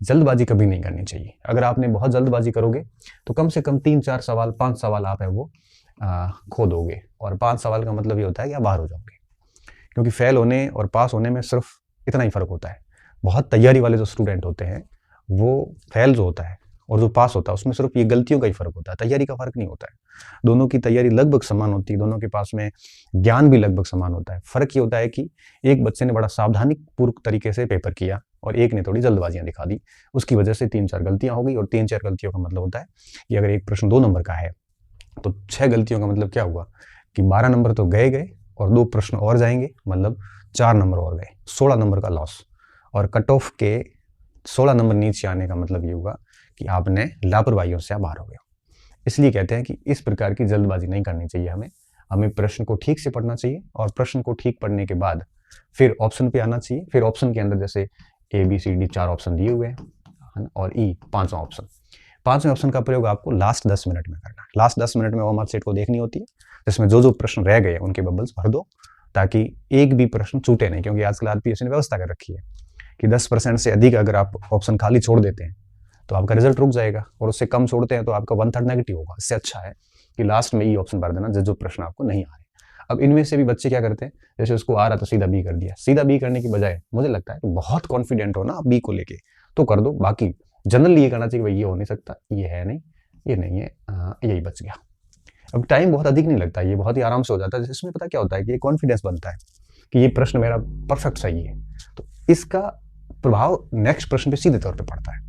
जल्दबाजी कभी नहीं करनी चाहिए। अगर आपने बहुत जल्दबाजी करोगे तो कम से कम 3-4 सवाल, 5 सवाल आप है वो खो दोगे, और 5 सवाल का मतलब ये होता है कि आप बाहर हो जाओगे। क्योंकि फेल होने और पास होने में सिर्फ इतना ही फ़र्क होता है। बहुत तैयारी वाले जो स्टूडेंट होते हैं वो फेल जो होता है और जो पास होता है उसमें सिर्फ ये गलतियों का ही फ़र्क होता है, तैयारी का फ़र्क नहीं होता है। दोनों की तैयारी लगभग समान होती है, दोनों के पास में ज्ञान भी लगभग समान होता है। फ़र्क ये होता है कि एक बच्चे ने बड़ा सावधानीपूर्वक तरीके से पेपर किया और एक ने थोड़ी जल्दबाजियाँ दिखा दी। उसकी वजह से 3-4 गलतियाँ हो गई, और 3-4 गलतियों का मतलब होता है कि अगर एक प्रश्न 2 नंबर का है तो 6 गलतियों का मतलब क्या हुआ कि 12 नंबर तो गए और 2 प्रश्न और जाएंगे, मतलब 4 नंबर और गए, 16 नंबर का लॉस। और कट ऑफ के 16 नंबर नीचे आने का मतलब ये हुआ कि आपने लापरवाहियों से आप बाहर हो गए। इसलिए कहते हैं कि इस प्रकार की जल्दबाजी नहीं करनी चाहिए। हमें प्रश्न को ठीक से पढ़ना चाहिए, और प्रश्न को ठीक पढ़ने के बाद फिर ऑप्शन पे आना चाहिए। फिर ऑप्शन के अंदर जैसे ABCD 4 ऑप्शन दिए हुए हैं और E 5वां ऑप्शन। 5वें ऑप्शन का प्रयोग आपको लास्ट 10 मिनट में करना है। लास्ट 10 मिनट में वो मार्कशीट को देखनी होती है, जिसमें जो प्रश्न रह गए उनके बबल्स भर दो, ताकि एक भी प्रश्न छूटे नहीं। क्योंकि आजकल RPSC ने व्यवस्था कर रखी है कि 10% से अधिक अगर आप ऑप्शन खाली छोड़ देते हैं तो आपका रिजल्ट रुक जाएगा, और उससे कम छोड़ते हैं तो आपका 1/3 नेगेटिव होगा। इससे अच्छा है कि लास्ट में E ऑप्शन भर देना, जो प्रश्न आपको नहीं आ रहे। अब इनमें से भी बच्चे क्या करते हैं, जैसे उसको आ रहा तो सीधा B कर दिया। सीधा B करने की बजाय मुझे लगता है कि बहुत कॉन्फिडेंट हो ना B को लेके तो कर दो। बाकी जनरली ये करना चाहिए भाई ये हो नहीं सकता, ये है नहीं, ये नहीं है, यही बच गया। अब टाइम बहुत अधिक नहीं लगता, ये बहुत ही आराम से हो जाता है। इसमें पता क्या होता है कि ये कॉन्फिडेंस बनता है कि ये प्रश्न मेरा परफेक्ट सही है, तो इसका प्रभाव नेक्स्ट प्रश्न पे सीधे तौर पे पड़ता है।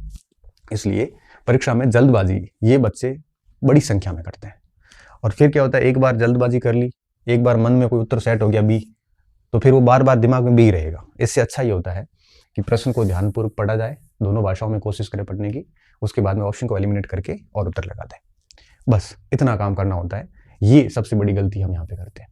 इसलिए परीक्षा में जल्दबाजी ये बच्चे बड़ी संख्या में करते हैं। और फिर क्या होता है, एक बार जल्दबाजी कर ली, एक बार मन में कोई उत्तर सेट हो गया B, तो फिर वो बार बार दिमाग में B रहेगा। इससे अच्छा ये होता है कि प्रश्न को ध्यानपूर्वक पढ़ा जाए, दोनों भाषाओं में कोशिश करें पढ़ने की, उसके बाद में ऑप्शन को एलिमिनेट करके और उत्तर लगा दें। बस इतना काम करना होता है। ये सबसे बड़ी गलती हम यहाँ पे करते हैं।